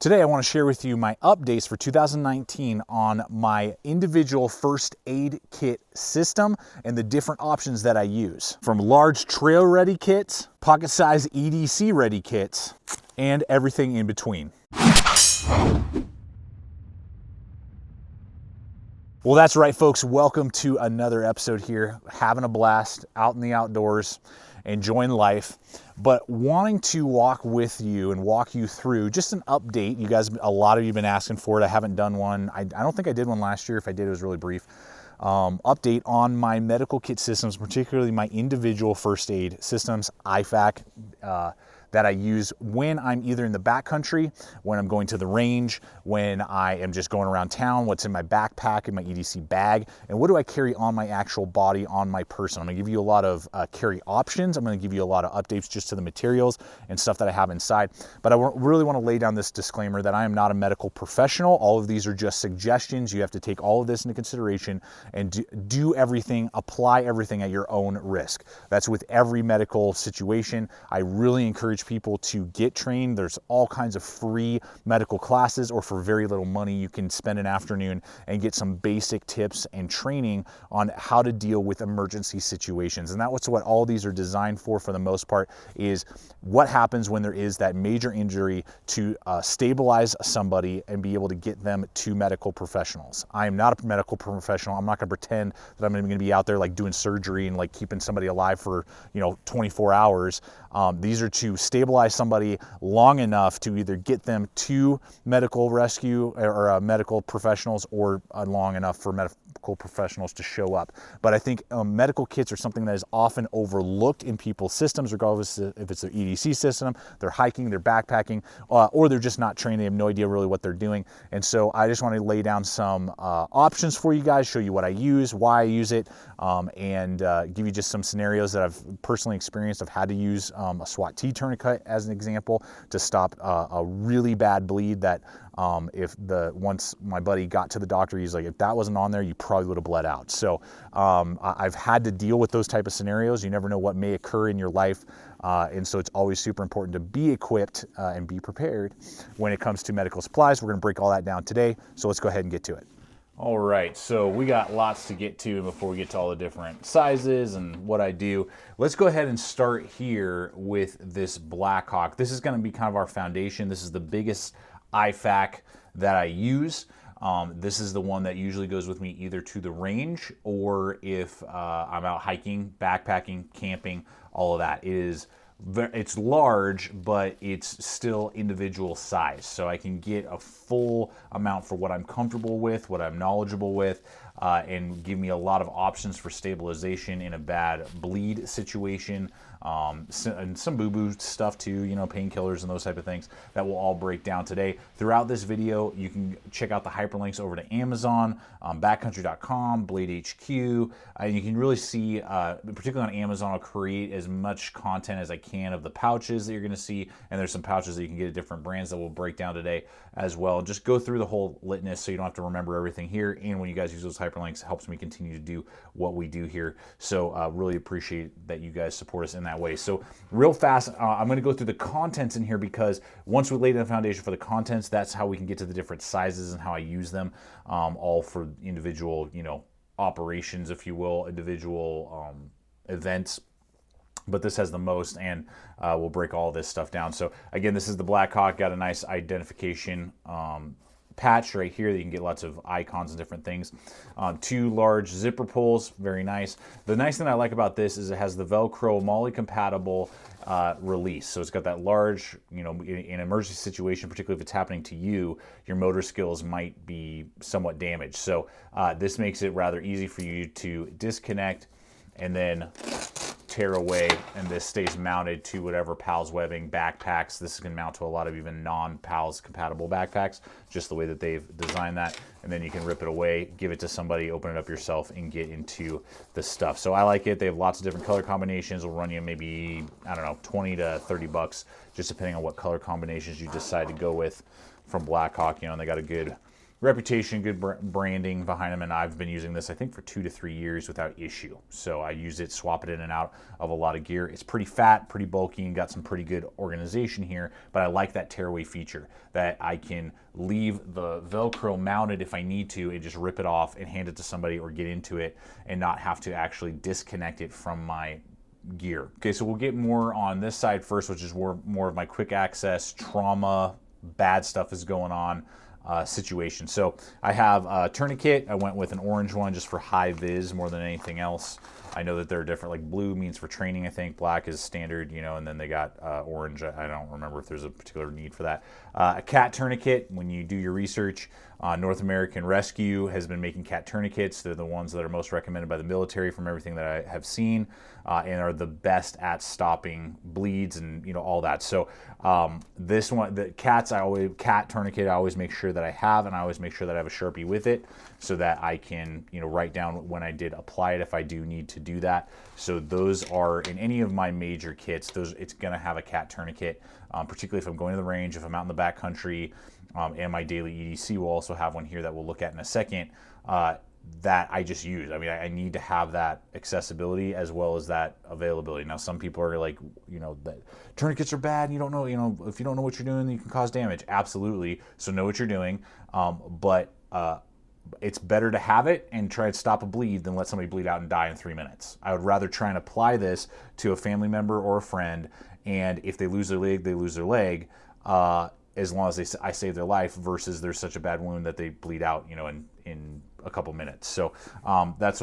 Today I want to share with you my updates for 2019 on my individual first aid kit system and the different options that I use. From large trail ready kits, pocket size EDC ready kits, and everything in between. Well, that's right, folks. Welcome to another episode here. Having a blast out in the outdoors, enjoying life, but wanting to walk with you and walk you through just an update. You guys, a lot of you have been asking for it. I haven't done one. I don't think I did one last year. If I did, it was really brief. Update on my medical kit systems, particularly my individual first aid systems, IFAK, that I use when I'm either in the backcountry, when I'm going to the range, when I am just going around town, what's in my backpack, in my EDC bag, and what do I carry on my actual body, on my person. I'm gonna give you a lot of carry options. I'm gonna give you a lot of updates just to the materials and stuff that I have inside. But I really wanna lay down this disclaimer that I am not a medical professional. All of these are just suggestions. You have to take all of this into consideration and do everything, apply everything at your own risk. That's with every medical situation. I really encourage people to get trained. There's all kinds of free medical classes, or for very little money you can spend an afternoon and get some basic tips and training on how to deal with emergency situations. And that's what all these are designed for the most part, is what happens when there is that major injury, to stabilize somebody and be able to get them to medical professionals. I am not a medical professional. I'm not going to pretend that I'm going to be out there like doing surgery and like keeping somebody alive for 24 hours. These are to stabilize somebody long enough to either get them to medical rescue or medical professionals, or long enough for medical professionals to show up. But I think medical kits are something that is often overlooked in people's systems, regardless if it's their EDC system, they're hiking, they're backpacking, or they're just not trained. They have no idea really what they're doing. And so I just want to lay down some options for you guys, show you what I use, why I use it, and give you just some scenarios that I've personally experienced. I've had to use a SWat-t tourniquet as an example to stop a really bad bleed that once my buddy got to the doctor, he's like, if that wasn't on there, you probably would have bled out. So I've had to deal with those type of scenarios. You never know what may occur in your life. And so it's always super important to be equipped and be prepared when it comes to medical supplies. We're going to break all that down today. So let's go ahead and get to it. All right, so we got lots to get to before we get to all the different sizes and what I do. Let's go ahead and start here with this Blackhawk. This is going to be kind of our foundation. This is the biggest IFAK that I use. This is the one that usually goes with me either to the range, or if I'm out hiking, backpacking, camping, all of that. It's large, but it's still individual size. So I can get a full amount for what I'm comfortable with, what I'm knowledgeable with, and give me a lot of options for stabilization in a bad bleed situation. And some boo-boo stuff too, painkillers and those type of things that will all break down today. Throughout this video, you can check out the hyperlinks over to Amazon, backcountry.com, Blade HQ, and you can really see, particularly on Amazon, I'll create as much content as I can of the pouches that you're going to see, and there's some pouches that you can get at different brands that we'll break down today as well. Just go through the whole litness so you don't have to remember everything here, and when you guys use those hyperlinks, it helps me continue to do what we do here. So really appreciate that you guys support us in that way. So real fast, I'm going to go through the contents in here, because once we lay down the foundation for the contents, that's how we can get to the different sizes and how I use them, all for individual, operations, if you will, individual events. But this has the most, and we'll break all this stuff down. So again, this is the Blackhawk. Got a nice identification patch right here that you can get lots of icons and different things. 2 large zipper pulls, very nice. The nice thing I like about this is it has the Velcro MOLLE compatible release. So it's got that large, in an emergency situation, particularly if it's happening to you, your motor skills might be somewhat damaged. So this makes it rather easy for you to disconnect and then tear away, and this stays mounted to whatever PALS webbing backpacks. This can mount to a lot of even non-PALS compatible backpacks, just the way that they've designed that. And then you can rip it away, give it to somebody, open it up yourself, and get into the stuff. So I like it. They have lots of different color combinations. Will run you maybe, I don't know, 20 to 30 bucks, just depending on what color combinations you decide to go with from Blackhawk. And they got a good reputation, good branding behind them, and I've been using this I think for 2 to 3 years without issue. So I use it, swap it in and out of a lot of gear. It's pretty fat, pretty bulky, and got some pretty good organization here, but I like that tearaway feature that I can leave the Velcro mounted if I need to and just rip it off and hand it to somebody or get into it and not have to actually disconnect it from my gear. Okay, so we'll get more on this side first, which is more of my quick access, trauma, bad stuff is going on situation. So I have a tourniquet. I went with an orange one just for high vis more than anything else. I know that they're different, like blue means for training, I think. Black is standard, you know, and then they got orange. I don't remember if there's a particular need for that. A cat tourniquet, when you do your research, North American Rescue has been making cat tourniquets. They're the ones that are most recommended by the military from everything that I have seen, and are the best at stopping bleeds and, you know, all that. So this one, the cat tourniquet, I always make sure that I have, and I always make sure that I have a Sharpie with it so that I can, you know, write down when I did apply it if I do need to do that. So those are in any of my major kits. It's going to have a cat tourniquet, particularly if I'm going to the range, if I'm out in the backcountry. And my daily EDC will also have one here that we'll look at in a second, that I just use. I mean, I need to have that accessibility as well as that availability. Now, some people are like, you know, that tourniquets are bad and you don't know, you know, if you don't know what you're doing, you can cause damage. Absolutely. So know what you're doing. But it's better to have it and try to stop a bleed than let somebody bleed out and die in 3 minutes. I would rather try and apply this to a family member or a friend, and if they lose their leg, they lose their leg. As long as I save their life, versus there's such a bad wound that they bleed out, you know, in a couple minutes. So that's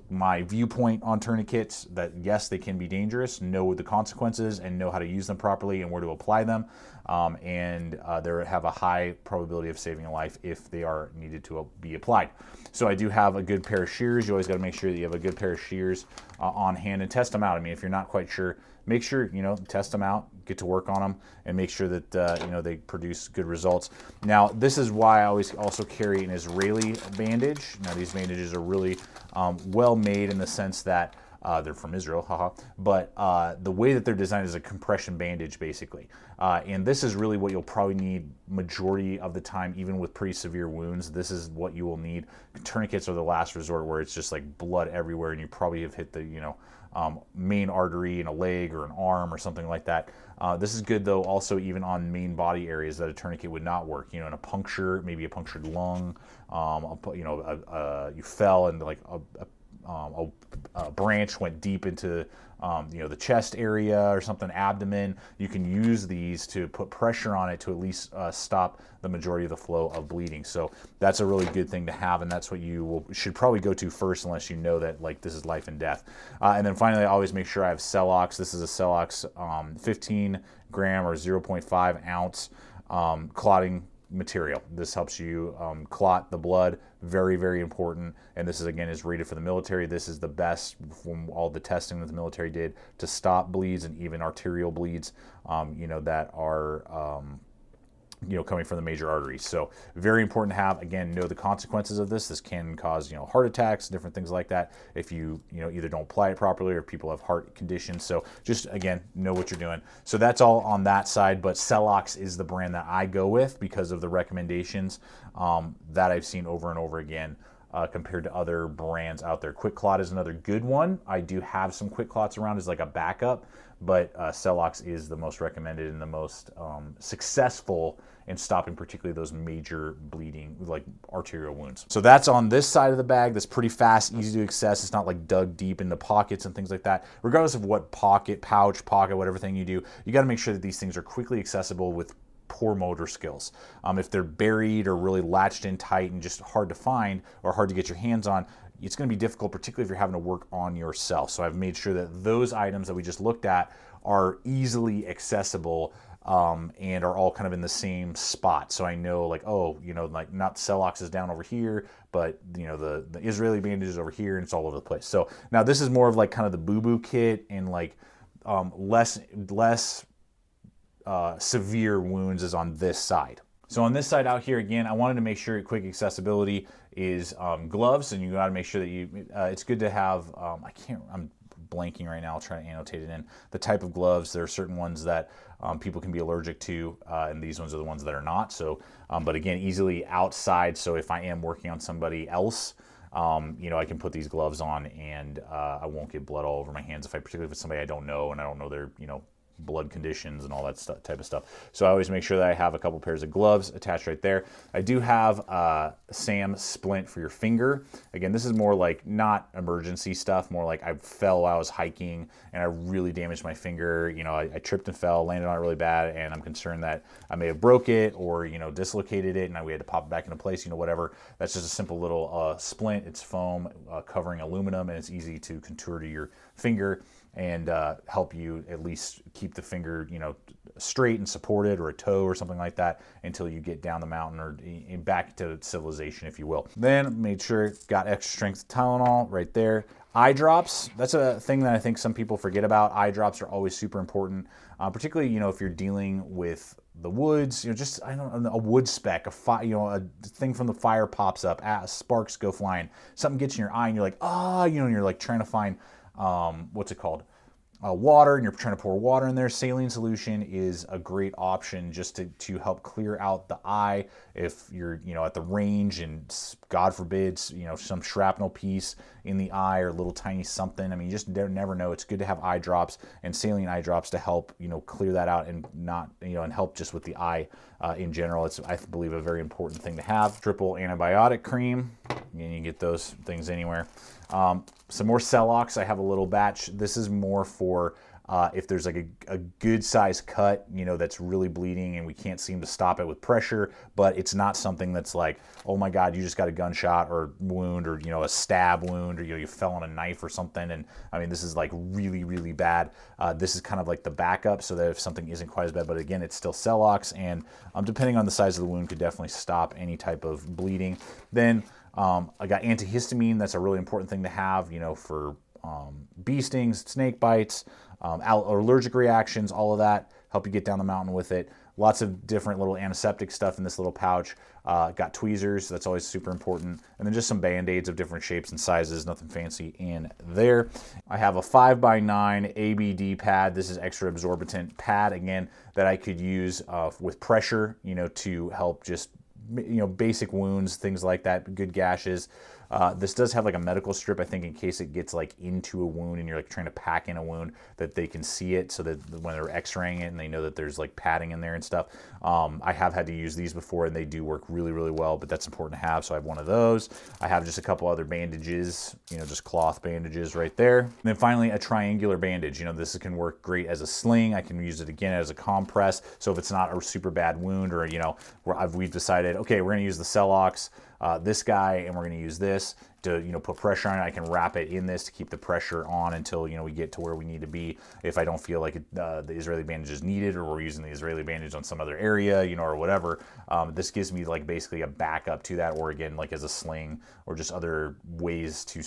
my viewpoint on tourniquets. That yes, they can be dangerous. Know the consequences and know how to use them properly and where to apply them. And they have a high probability of saving a life if they are needed to be applied. So I do have a good pair of shears. You always got to make sure that you have a good pair of shears on hand and test them out. I mean, if you're not quite sure, make sure, you know, test them out, get to work on them, and make sure that, you know, they produce good results. Now, this is why I always also carry an Israeli bandage. Now, these bandages are really well made in the sense that they're from Israel, haha. But the way that they're designed is a compression bandage, basically. And this is really what you'll probably need majority of the time, even with pretty severe wounds. This is what you will need. Tourniquets are the last resort, where it's just like blood everywhere, and you probably have hit the, you know, main artery in a leg or an arm or something like that. This is good, though, also even on main body areas that a tourniquet would not work. You know, in a puncture, maybe a punctured lung, you know, you fell and like a branch went deep into you know, the chest area or something, abdomen. You can use these to put pressure on it to at least stop the majority of the flow of bleeding. So that's a really good thing to have, and that's what you should probably go to first, unless you know that like this is life and death. And then finally, I always make sure I have CellOx. This is a CellOx 15 gram or 0.5 ounce clotting material. This helps you clot the blood. Very, very important. And this is, again, is rated for the military. This is the best from all the testing that the military did to stop bleeds and even arterial bleeds, you know, that are you know, coming from the major arteries. So very important to have. Again, know the consequences of this. This can cause, you know, heart attacks, different things like that, if you know, either don't apply it properly or people have heart conditions. So just, again, know what you're doing. So that's all on that side, but CellOx is the brand that I go with because of the recommendations that I've seen over and over again. Compared to other brands out there. Quick Clot is another good one. I do have some Quick Clots around as like a backup, but CellOx is the most recommended and the most successful in stopping particularly those major bleeding, like arterial wounds. So that's on this side of the bag. That's pretty fast, easy to access. It's not like dug deep into pockets and things like that. Regardless of what pocket, pouch, pocket, whatever thing you do, you got to make sure that these things are quickly accessible with poor motor skills. If they're buried or really latched in tight and just hard to find or hard to get your hands on, it's going to be difficult, particularly if you're having to work on yourself. So I've made sure that those items that we just looked at are easily accessible and are all kind of in the same spot. So I know, like, oh, you know, like not CellOx is down over here, but you know, the Israeli bandage is over here, and it's all over the place. So now this is more of like kind of the boo-boo kit and like less severe wounds is on this side. So on this side out here, again, I wanted to make sure quick accessibility is gloves, and you got to make sure that you. It's good to have. I'm blanking right now. I'll try to annotate it in. The type of gloves, there are certain ones that people can be allergic to, and these ones are the ones that are not. So, but again, easily outside. So if I am working on somebody else, you know, I can put these gloves on and I won't get blood all over my hands, particularly if it's somebody I don't know and I don't know their, you know, blood conditions and all that type of stuff. So I always make sure that I have a couple pairs of gloves attached right there. I do have SAM splint for your finger. Again, this is more like not emergency stuff, more like I fell while I was hiking and I really damaged my finger. You know, I tripped and fell, landed on it really bad, and I'm concerned that I may have broke it or, you know, dislocated it and we had to pop it back into place, you know, whatever. That's just a simple little splint. It's foam covering aluminum, and it's easy to contour to your finger and help you at least keep the finger, you know, straight and supported, or a toe or something like that, until you get down the mountain or back to civilization, if you will. Then made sure got extra strength Tylenol right there. Eye drops, that's a thing that I think some people forget about. Eye drops are always super important, particularly, you know, if you're dealing with the woods, you know, just, I don't know, a wood speck, you know, a thing from the fire pops up, sparks go flying, something gets in your eye and you're like, you know, and you're like trying to find, what's it called? Water, and you're trying to pour water in there. Saline solution is a great option just to help clear out the eye if you're, you know, at the range and God forbid, you know, some shrapnel piece in the eye or a little tiny something. I mean, you just never know. It's good to have eye drops and saline eye drops to help, you know, clear that out and not, you know, and help just with the eye in general. It's, I believe, a very important thing to have. Triple antibiotic cream. You can get those things anywhere. Some more CellOx. I have a little batch. This is more for if there's like a good size cut, you know, that's really bleeding and we can't seem to stop it with pressure, but it's not something that's like, oh my God, you just got a gunshot or wound, or, you know, a stab wound, or, you know, you fell on a knife or something. And I mean, this is like really, really bad. This is kind of like the backup, so that if something isn't quite as bad, but again, it's still CellOx, and depending on the size of the wound, could definitely stop any type of bleeding. Then I got antihistamine. That's a really important thing to have, you know, for bee stings, snake bites, allergic reactions, all of that. Help you get down the mountain with it. Lots of different little antiseptic stuff in this little pouch. Got tweezers, that's always super important. And then just some Band-Aids of different shapes and sizes, nothing fancy in there. I have a 5x9 ABD pad. This is extra absorbent pad, again, that I could use with pressure, you know, to help just, you know, basic wounds, things like that, good gashes. This does have like a medical strip, I think, in case it gets like into a wound and you're like trying to pack in a wound, that they can see it, so that when they're x-raying it and they know that there's like padding in there and stuff. I have had to use these before and they do work really, really well, but that's important to have, so I have one of those. I have just a couple other bandages, you know, just cloth bandages right there. And then finally, a triangular bandage. You know, this can work great as a sling. I can use it again as a compress, so if it's not a super bad wound, or, you know, we've decided, okay, we're gonna use the CellOx, this guy, and we're going to use this to, you know, put pressure on it. I can wrap it in this to keep the pressure on until, you know, we get to where we need to be. If I don't feel like the Israeli bandage is needed, or we're using the Israeli bandage on some other area, you know, or whatever, this gives me like basically a backup to that, or again, like as a sling, or just other ways to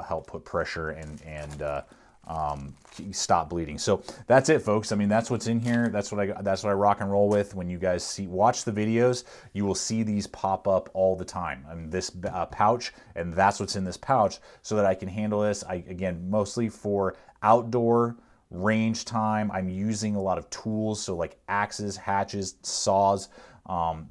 help put pressure and stop bleeding. So that's it, folks. I mean, that's what's in here. That's what I rock and roll with. When you guys watch the videos, you will see these pop up all the time. I mean, this pouch, and that's what's in this pouch, so that I can handle this. Again, mostly for outdoor range time. I'm using a lot of tools, so like axes, hatches, saws,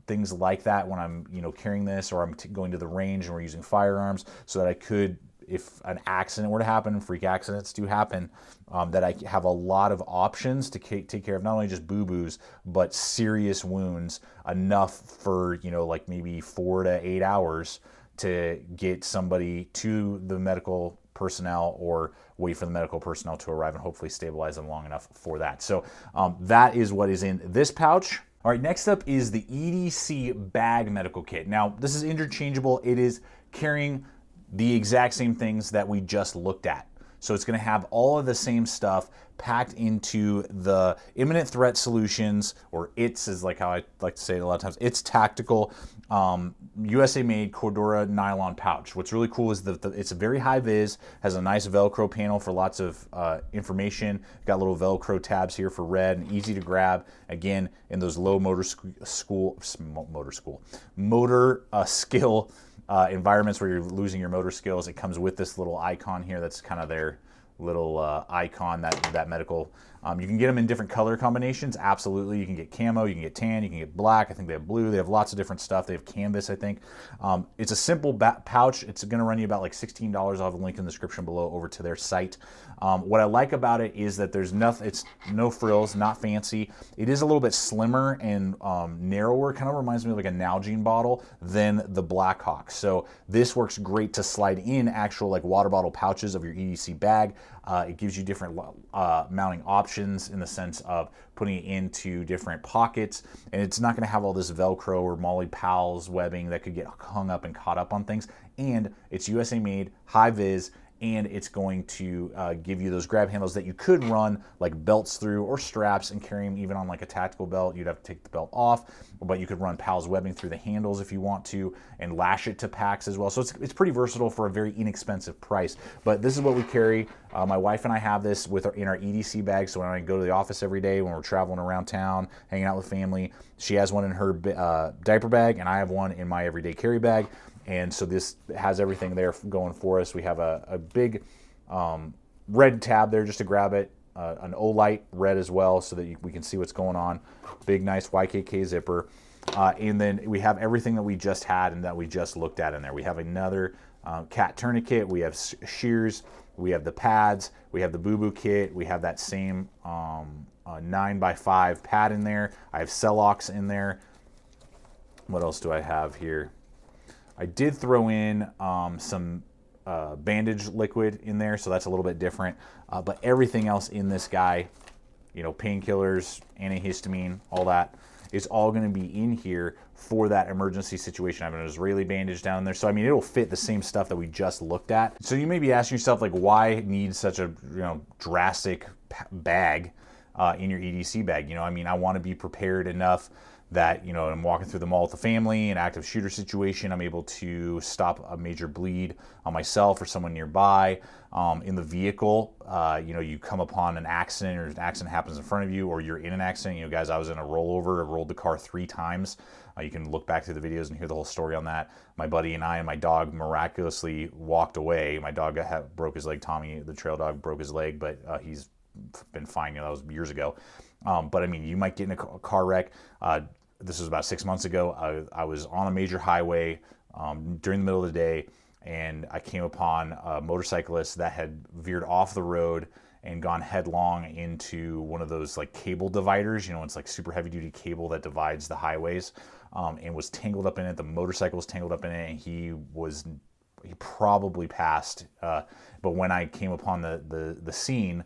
things like that when I'm, you know, carrying this, or I'm going to the range and we're using firearms, so that I could, if an accident were to happen, freak accidents do happen, that I have a lot of options to take care of not only just boo-boos, but serious wounds, enough for, you know, like maybe 4 to 8 hours to get somebody to the medical personnel, or wait for the medical personnel to arrive and hopefully stabilize them long enough for that. So that is what is in this pouch. All right, next up is the EDC Bag medical kit. Now, this is interchangeable. It is carrying the exact same things that we just looked at. So it's going to have all of the same stuff packed into the imminent threat solutions, or ITS is like how I like to say it a lot of times. It's tactical, USA made Cordura nylon pouch. What's really cool is it's a very high vis, has a nice Velcro panel for lots of information. Got little Velcro tabs here for read, and easy to grab. Again, in those low motor skill environments where you're losing your motor skills, it comes with this little icon here that's kind of their icon, that medical. You can get them in different color combinations. Absolutely. You can get camo, you can get tan, you can get black. I think they have blue. They have lots of different stuff. They have canvas, I think. It's a simple pouch. It's going to run you about like $16. I'll have a link in the description below over to their site. What I like about it is that there's nothing, it's no frills, not fancy. It is a little bit slimmer and narrower. Kind of reminds me of like a Nalgene bottle than the Blackhawk. So this works great to slide in actual like water bottle pouches of your EDC bag. It gives you different mounting options in the sense of putting it into different pockets, and it's not going to have all this Velcro or Molly Powell's webbing that could get hung up and caught up on things. And it's USA made, high vis, and it's going to give you those grab handles that you could run like belts through or straps and carry them even on like a tactical belt. You'd have to take the belt off, but you could run Powell's webbing through the handles if you want to and lash it to packs as well. So it's pretty versatile for a very inexpensive price. But this is what we carry. My wife and I have this in our EDC bag, so when I go to the office every day, when we're traveling around town, hanging out with family, she has one in her diaper bag, and I have one in my everyday carry bag. And so this has everything there going for us. We have a big red tab there just to grab it, an Olight red as well so that we can see what's going on. Big, nice YKK zipper. And then we have everything that we just had and that we just looked at in there. We have another cat tourniquet. We have shears. We have the pads. We have the boo-boo kit. We have that same 9x5 pad in there. I have CellOx in there. What else do I have here? I did throw in some Bandage liquid in there, so that's a little bit different. But everything else in this guy, you know, painkillers, antihistamine, all that, is all going to be in here for that emergency situation. I have an Israeli bandage down there. So, I mean, it'll fit the same stuff that we just looked at. So you may be asking yourself, like, why need such a, you know, drastic bag in your EDC bag? You know, I mean, I want to be prepared enough that, you know, I'm walking through the mall with the family, an active shooter situation, I'm able to stop a major bleed on myself or someone nearby. In the vehicle, you know, you come upon an accident or an accident happens in front of you, or you're in an accident. You know, guys, I was in a rollover. I rolled the car 3 times. You can look back through the videos and hear the whole story on that. My buddy and I and my dog miraculously walked away. My dog broke his leg. Tommy, the trail dog, broke his leg, but he's been fine. You know, that was years ago. But I mean, you might get in a car wreck. This was about 6 months ago. I was on a major highway during the middle of the day, and I came upon a motorcyclist that had veered off the road and gone headlong into one of those like cable dividers. You know, it's like super heavy duty cable that divides the highways, and was tangled up in it. The motorcycle was tangled up in it, and he probably passed. But when I came upon the scene,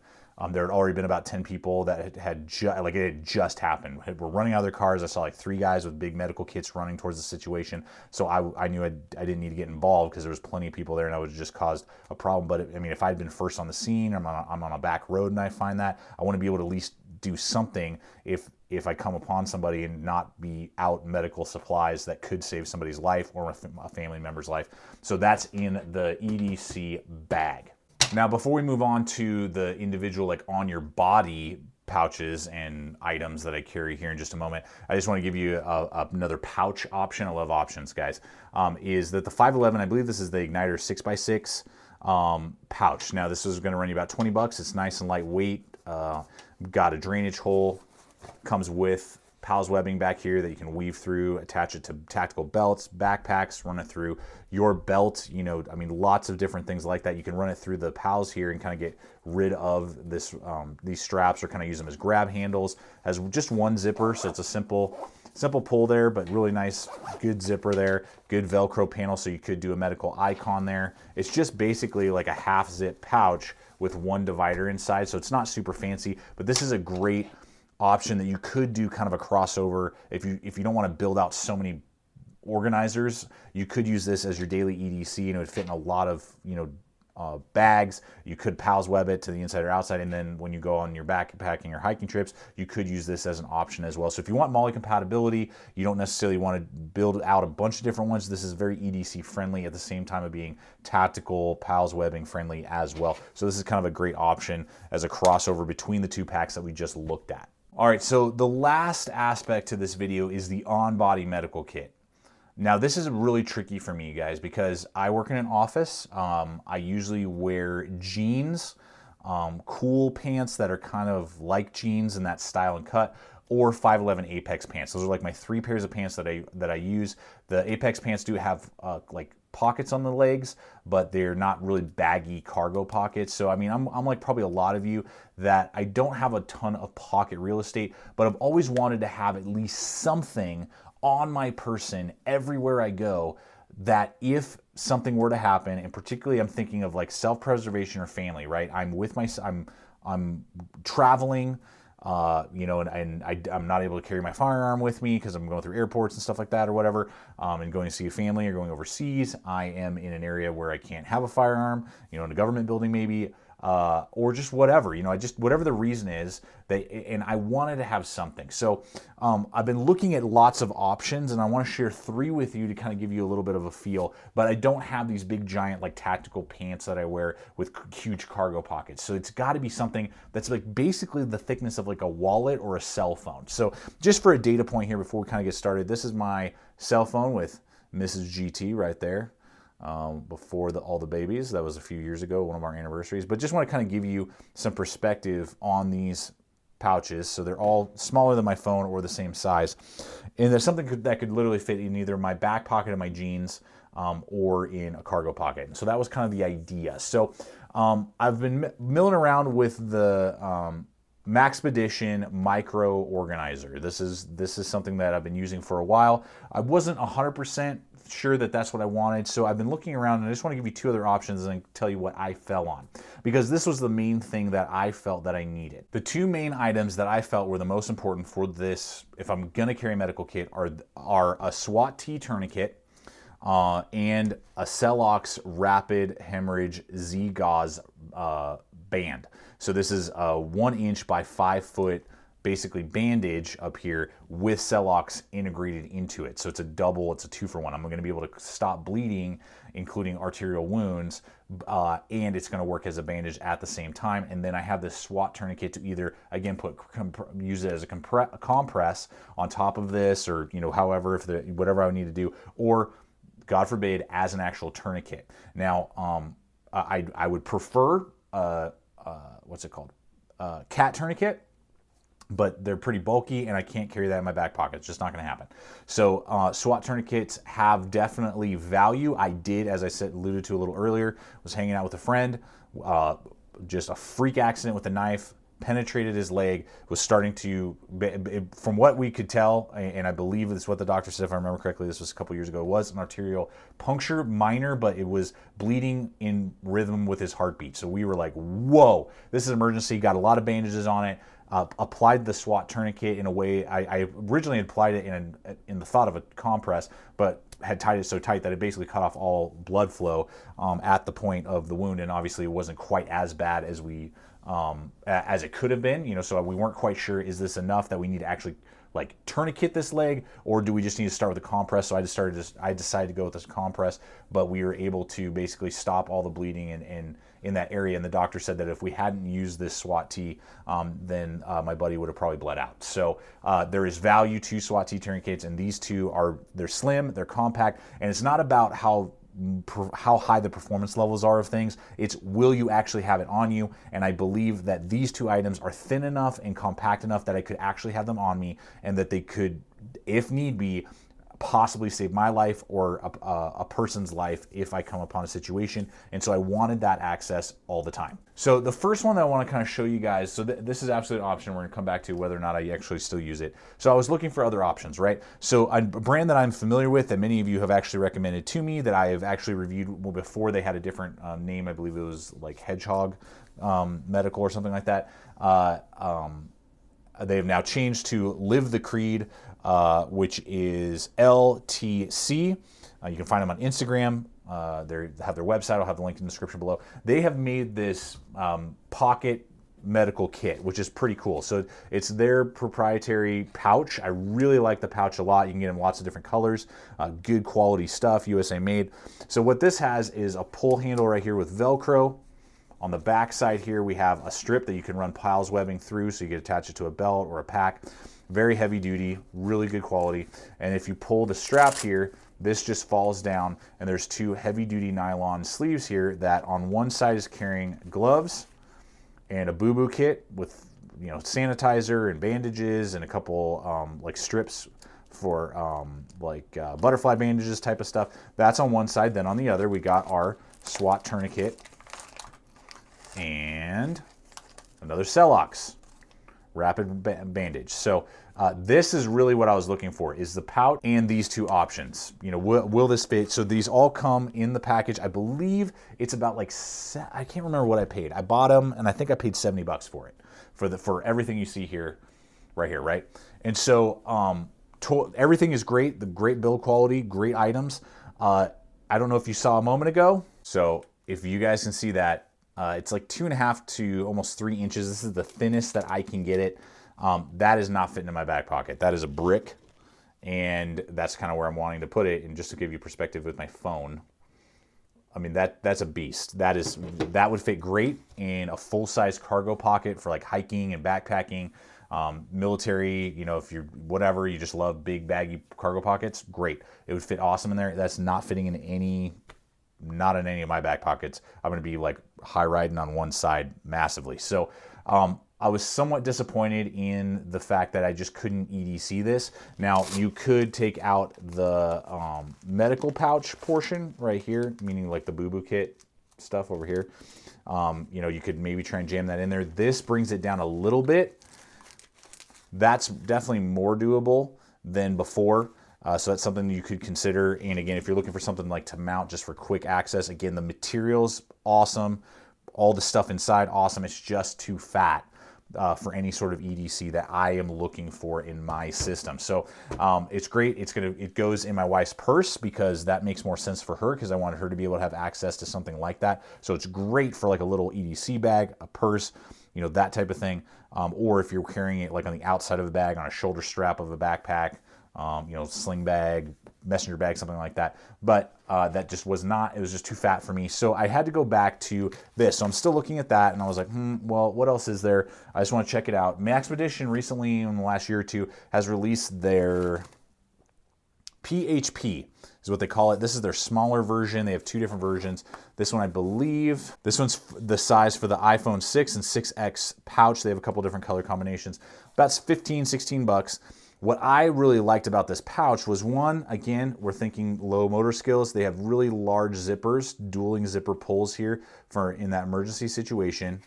there had already been about 10 people that it had just happened. We're running out of their cars. I saw like 3 guys with big medical kits running towards the situation. So I knew I didn't need to get involved because there was plenty of people there, and I would have just caused a problem. But I mean, if I'd been first on the scene, I'm on a back road and I find that, I want to be able to at least do something if I come upon somebody and not be out medical supplies that could save somebody's life or a family member's life. So that's in the EDC bag. Now, before we move on to the individual, like on your body pouches and items that I carry here in just a moment, I just want to give you another pouch option. I love options, guys. Is that the 511? I believe this is the Igniter 6x6 pouch. Now, this is going to run you about 20 bucks. It's nice and lightweight. Got a drainage hole. Comes with Powell's webbing back here that you can weave through, attach it to tactical belts, backpacks, run it through your belt. You know, I mean, lots of different things like that. You can run it through the Powell's here and kind of get rid of this these straps, or kind of use them as grab handles. Has just one zipper, so it's a simple pull there, but really nice, good zipper there. Good Velcro panel, so you could do a medical icon there. It's just basically like a half zip pouch with one divider inside, so it's not super fancy, but this is a great option that you could do kind of a crossover. If you don't want to build out so many organizers, you could use this as your daily EDC, and it would fit in a lot of, you know, bags. You could Powell's web it to the inside or outside, and then when you go on your backpacking or hiking trips, you could use this as an option as well. So if you want MOLLE compatibility, you don't necessarily want to build out a bunch of different ones. This is very EDC friendly at the same time of being tactical Powell's webbing friendly as well. So this is kind of a great option as a crossover between the 2 packs that we just looked at. All right, so the last aspect to this video is the on-body medical kit. Now, this is really tricky for me, guys, because I work in an office. I usually wear jeans cool pants that are kind of like jeans in that style and cut, or 511 Apex pants. Those are like my 3 pairs of pants that I use. The Apex pants do have like pockets on the legs, but they're not really baggy cargo pockets. So I mean, I'm like probably a lot of you that I don't have a ton of pocket real estate, but I've always wanted to have at least something on my person everywhere I go, that if something were to happen, and particularly I'm thinking of like self-preservation or family, right? I'm traveling, you know, and I'm not able to carry my firearm with me because I'm going through airports and stuff like that or whatever, and going to see a family or going overseas. I am in an area where I can't have a firearm, you know, in a government building maybe, or just whatever, you know, whatever the reason is, and I wanted to have something. So I've been looking at lots of options, and I want to share 3 with you to kind of give you a little bit of a feel, but I don't have these big giant like tactical pants that I wear with huge cargo pockets. So it's got to be something that's like basically the thickness of like a wallet or a cell phone. So just for a data point here before we kind of get started, this is my cell phone with Mrs. GT right there. Before all the babies. That was a few years ago, one of our anniversaries. But just want to kind of give you some perspective on these pouches. So they're all smaller than my phone or the same size. And there's something that could literally fit in either my back pocket of my jeans or in a cargo pocket. And so that was kind of the idea. So I've been milling around with the Maxpedition Micro Organizer. This is something that I've been using for a while. I wasn't 100% sure that that's what I wanted, so I've been looking around, and I just want to give you 2 other options and tell you what I fell on, because this was the main thing that I felt that I needed. The 2 main items that I felt were the most important for this, if I'm gonna carry a medical kit, are a SWAT-t tourniquet and a CellOx Rapid Hemorrhage Z-Gauze band. So this is a 1 inch by 5 foot basically bandage up here with CellOx integrated into it. So it's a 2-for-1. I'm going to be able to stop bleeding, including arterial wounds, and it's going to work as a bandage at the same time. And then I have this SWAT tourniquet to either, again, use it as a compress on top of this, or, you know, however, whatever I need to do, or God forbid, as an actual tourniquet. Now, I would prefer, what's it called? Cat tourniquet, but they're pretty bulky and I can't carry that in my back pocket. It's just not going to happen. So SWAT tourniquets have definitely value. I did, as I alluded to a little earlier, was hanging out with a friend, just a freak accident with a knife, penetrated his leg, was starting to, from what we could tell, and I believe this is what the doctor said, if I remember correctly, this was a couple years ago, was an arterial puncture, minor, but it was bleeding in rhythm with his heartbeat. So we were like, whoa, this is emergency, got a lot of bandages on it. Applied the SWAT tourniquet in a way, I originally applied it in the thought of a compress, but had tied it so tight that it basically cut off all blood flow at the point of the wound, and obviously it wasn't quite as bad as as it could have been, you know. So we weren't quite sure, is this enough that we need to actually like tourniquet this leg, or do we just need to start with a compress? So I decided to go with this compress, but we were able to basically stop all the bleeding in that area. And the doctor said that if we hadn't used this SWAT-t, then my buddy would have probably bled out. So there is value to SWAT-t tourniquets, and these 2 they're slim, they're compact, and it's not about how high the performance levels are of things. It's, will you actually have it on you? And I believe that these 2 items are thin enough and compact enough that I could actually have them on me, and that they could, if need be, possibly save my life or a person's life if I come upon a situation. And so I wanted that access all the time. So the first one that I want to kind of show you guys, so this is absolutely an option. We're going to come back to whether or not I actually still use it. So I was looking for other options, right? So a brand that I'm familiar with, that many of you have actually recommended to me, that I have actually reviewed before. They had a different name. I believe it was like Hedgehog Medical or something like that. They've now changed to Live the Creed, which is LTC. You can find them on Instagram. They have their website. I'll have the link in the description below. They have made this pocket medical kit, which is pretty cool. So it's their proprietary pouch. I really like the pouch a lot. You can get them lots of different colors, good quality stuff, USA made. So what this has is a pull handle right here with Velcro. On the back side here, we have a strip that you can run piles webbing through, so you can attach it to a belt or a pack. Very heavy duty, really good quality. And if you pull the strap here, this just falls down, and there's 2 heavy duty nylon sleeves here that on one side is carrying gloves, and a boo-boo kit with, you know, sanitizer and bandages and a couple like strips for butterfly bandages type of stuff. That's on one side. Then on the other, we got our SWAT tourniquet and another CellOx rapid bandage. So this is really what I was looking for, is the pouch and these two options. You know, will this fit? So these all come in the package. I believe it's about like, I can't remember what I paid. I bought them and I think I paid $70 for it, for everything you see here, right? And so everything is great, the great build quality, great items. I don't know if you saw a moment ago. So if you guys can see that, it's like 2.5 to almost 3 inches. This is the thinnest that I can get it. That is not fitting in my back pocket. That is a brick, and that's kind of where I'm wanting to put it. And just to give you perspective with my phone, I mean, that's a beast. That would fit great in a full-size cargo pocket for like hiking and backpacking, military, you know, if you're whatever, you just love big baggy cargo pockets, great. It would fit awesome in there. That's not fitting in not in any of my back pockets. I'm going to be like high riding on one side massively. So I was somewhat disappointed in the fact that I just couldn't EDC this. Now, you could take out the medical pouch portion right here, meaning like the boo-boo kit stuff over here. You know, you could maybe try and jam that in there. This brings it down a little bit. That's definitely more doable than before. So that's something you could consider. And again, if you're looking for something like to mount just for quick access, again, the material's awesome. All the stuff inside, awesome. It's just too fat for any sort of EDC that I am looking for in my system. So it's great. It goes in my wife's purse because that makes more sense for her, because I wanted her to be able to have access to something like that. So it's great for like a little EDC bag, a purse, you know, that type of thing. Or if you're carrying it like on the outside of the bag, on a shoulder strap of a backpack, you know, sling bag, messenger bag, something like that. But that just was not, it was just too fat for me. So I had to go back to this. So I'm still looking at that, and I was like, well, what else is there? I just want to check it out. Maxpedition recently, in the last year or two, has released their PHP, is what they call it. This is their smaller version. They have 2 different versions. This one, I believe, this one's the size for the iPhone 6 and 6X pouch. They have a couple different color combinations. About 15, 16 bucks. What I really liked about this pouch was, one, again, we're thinking low motor skills. They have really large zippers, dueling zipper pulls here for in that emergency situation.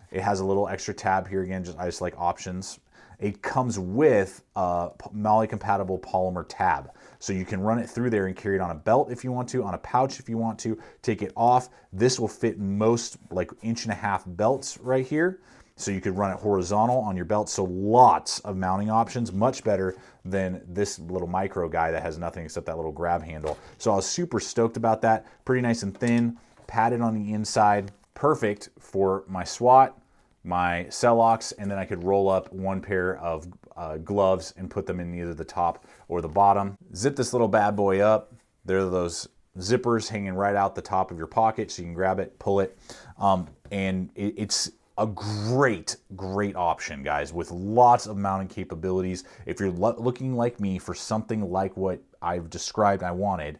It has a little extra tab here, again, I just like options. It comes with a MOLLE-compatible polymer tab. So you can run it through there and carry it on a belt if you want to, on a pouch if you want to, take it off. This will fit most like 1.5-inch belts right here. So you could run it horizontal on your belt. So lots of mounting options, much better than this little micro guy that has nothing except that little grab handle. So I was super stoked about that. Pretty nice and thin, padded on the inside. Perfect for my SWAT, my CellOx, and then I could roll up one pair of gloves and put them in either the top or the bottom. Zip this little bad boy up. There are those zippers hanging right out the top of your pocket, so you can grab it, pull it, and it's a great option, guys, with lots of mounting capabilities. If you're looking like me for something like what I've described I wanted,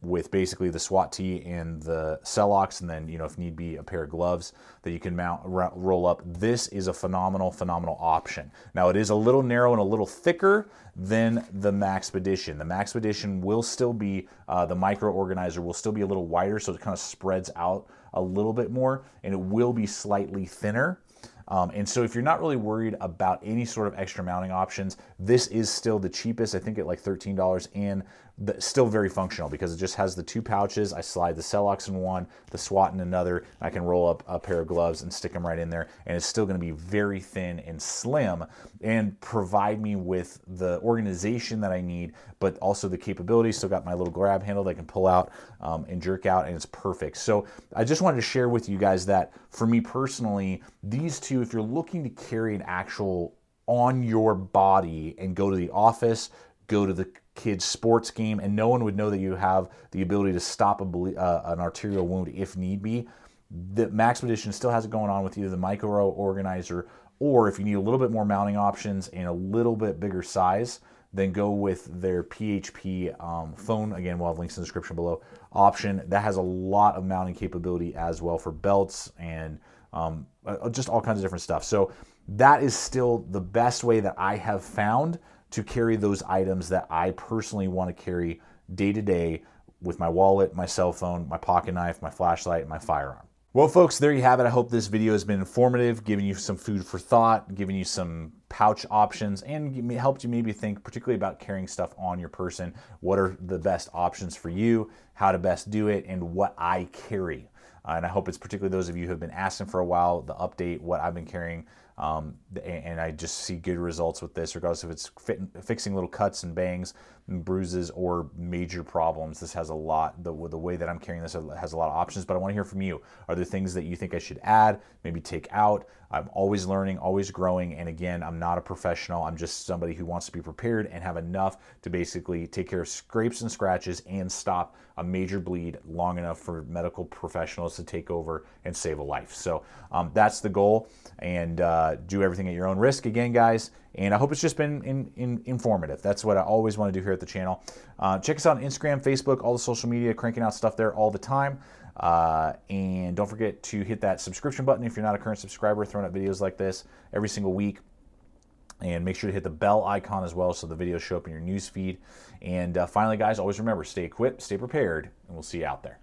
with basically the SWAT-t and the CellOx, and then, you know, if need be, a pair of gloves that you can mount, roll up, this is a phenomenal option. Now, it is a little narrow and a little thicker than the Maxpedition. The Maxpedition will still be, the micro organizer will still be a little wider, so it kind of spreads out a little bit more, and it will be slightly thinner. And so if you're not really worried about any sort of extra mounting options, this is still the cheapest, I think at like $13, and still very functional because it just has the 2 pouches. I slide the CellOx in one, the SWAT in another. I can roll up a pair of gloves and stick them right in there, and it's still going to be very thin and slim and provide me with the organization that I need, but also the capability. Still got my little grab handle that I can pull out and jerk out, and it's perfect. So I just wanted to share with you guys that for me personally, these two, if you're looking to carry an actual on your body and go to the office, go to the kids' sports game, and no one would know that you have the ability to stop an arterial wound if need be, the Maxpedition still has it going on with either the micro organizer, or if you need a little bit more mounting options and a little bit bigger size, then go with their PHP phone. Again, we'll have links in the description below. Option that has a lot of mounting capability as well for belts and just all kinds of different stuff. So that is still the best way that I have found to carry those items that I personally want to carry day to day with my wallet, my cell phone, my pocket knife, my flashlight, and my firearm. Well, folks, there you have it. I hope this video has been informative, giving you some food for thought, giving you some pouch options, and helped you maybe think particularly about carrying stuff on your person. What are the best options for you, how to best do it, and what I carry. And I hope it's particularly those of you who have been asking for a while, the update, what I've been carrying. And I just see good results with this, regardless if it's fixing little cuts and bangs and bruises or major problems. This has a lot, the way that I'm carrying this has a lot of options, but I want to hear from you. Are there things that you think I should add, maybe take out? I'm always learning, always growing, and again, I'm not a professional. I'm just somebody who wants to be prepared and have enough to basically take care of scrapes and scratches and stop a major bleed long enough for medical professionals to take over and save a life. So that's the goal, and do everything at your own risk again, guys. And I hope it's just been informative. That's what I always want to do here at the channel. Check us out on Instagram, Facebook, all the social media, cranking out stuff there all the time. And don't forget to hit that subscription button if you're not a current subscriber, throwing up videos like this every single week. And make sure to hit the bell icon as well so the videos show up in your news feed. And finally, guys, always remember, stay equipped, stay prepared, and we'll see you out there.